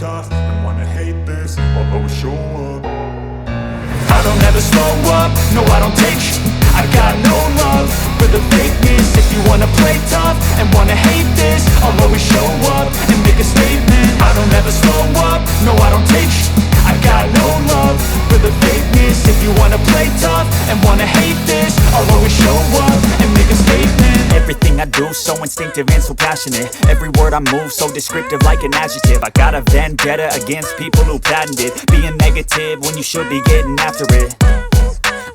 tough and wanna hate this, I'll always show up. I don't ever slow up, no I don't take sh**. I got no love for the fakeness. If you wanna play tough and wanna hate this, I'll always show up and make a statement. I don't ever slow up, no I don't take sh**. I got no love for the fakeness. If you wanna play tough and wanna hate this, I'll always show up and make a statement. Everything I do so instinctive and so passionate. Every word I move so descriptive like an adjective. I got a vendetta against people who patented being negative when you should be getting after it.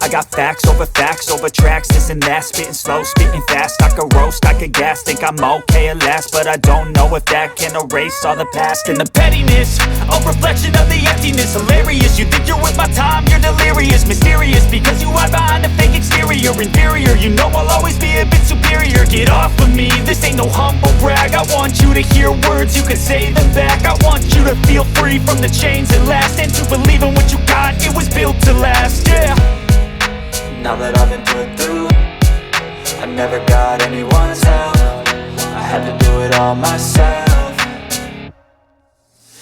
I got facts over tracks, this and that. Spitting slow, spitting fast, I could roast, I could gas. Think I'm okay at last, but I don't know if that can erase all the past. And the pettiness, a reflection of the emptiness. Hilarious, you think you're with my time, you're delirious. Mysterious, because you hide behind a fake exterior. Inferior, you know I'll always be a bit superior. Get off of me, this ain't no humble brag. I want you to hear words, you can say them back. I want you to feel free from the chains that last, and to believe in what you got, it was built to last, yeah. Now that I've been put through, I never got anyone's help. I had to do it all myself.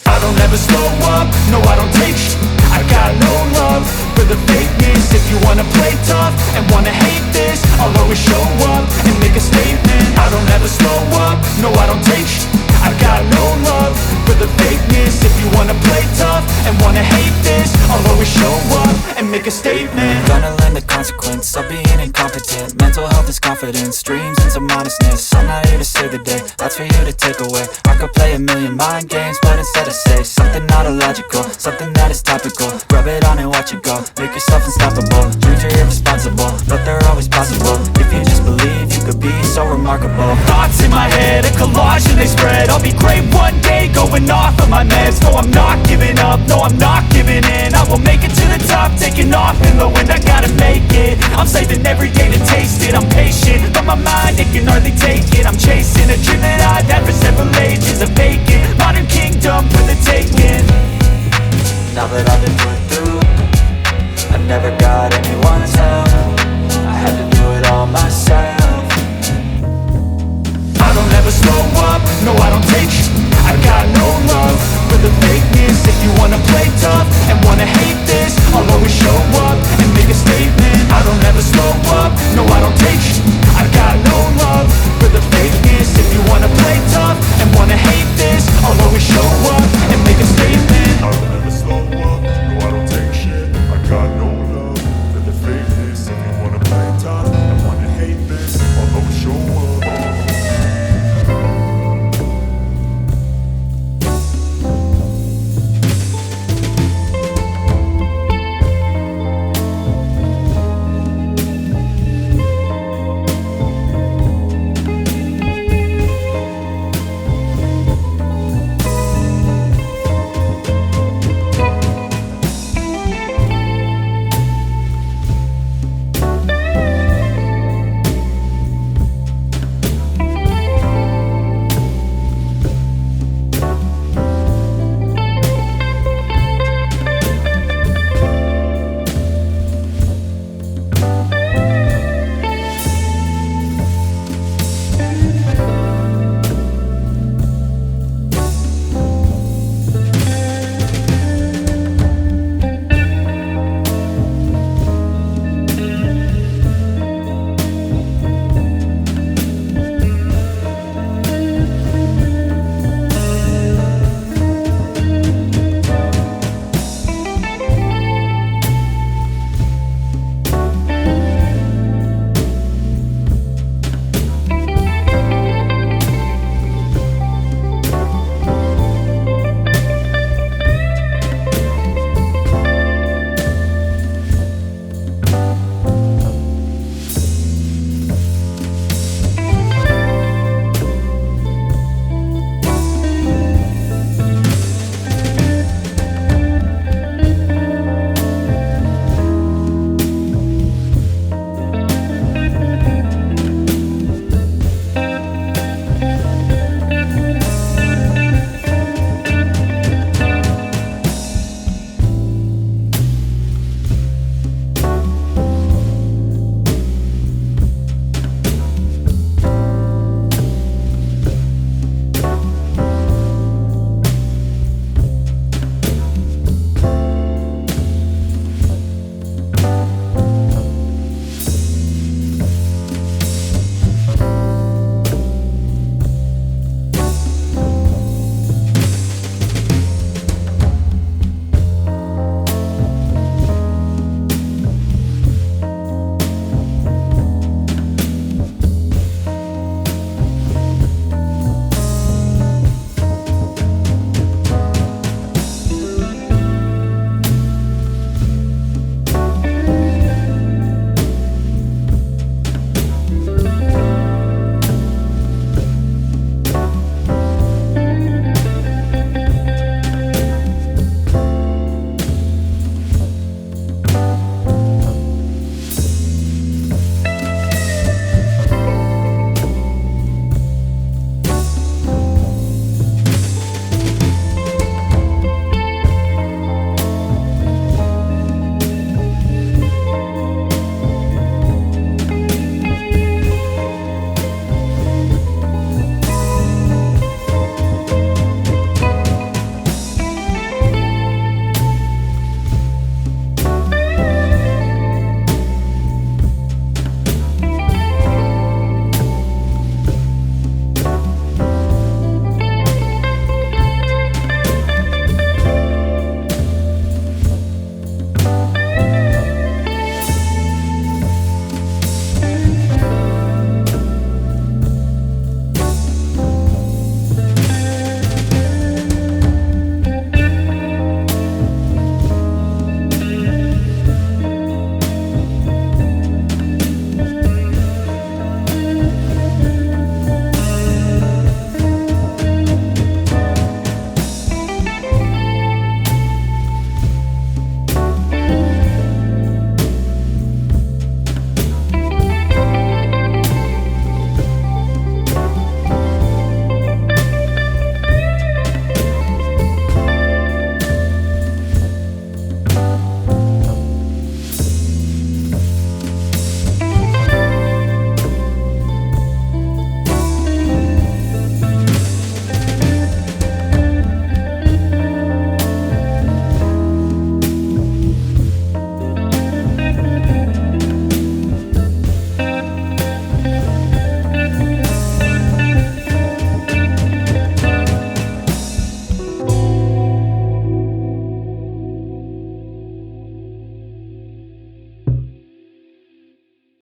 I don't ever slow up, no I don't take sh**. I got no love for the fakeness. If you wanna play tough and wanna hate this, I'll always show up and make a statement. I don't ever slow up, no I don't take sh**. I got no love for the fakeness. If you wanna play tough and wanna hate this, I'll always show up and make a statement. Gonna learn the consequence of being incompetent. Mental health is confidence, dreams and some honestness. I'm not here to save the day, that's for you to take away. I could play a million mind games, but instead I say something not illogical, something that is topical. Rub it on and watch it go, make yourself unstoppable. Dreams are irresponsible, but they're always possible. If you just believe, you could be so remarkable. Thoughts in my head, a collage and they spread. I'll be great one day, going off of my meds. No, I'm not giving up, no, I'm not giving in. I will make it to the top, taking off in the wind. I gotta make it, I'm saving every day to taste it. I'm patient, but my mind, it can hardly take it. I'm chasing a dream that I've had for several ages.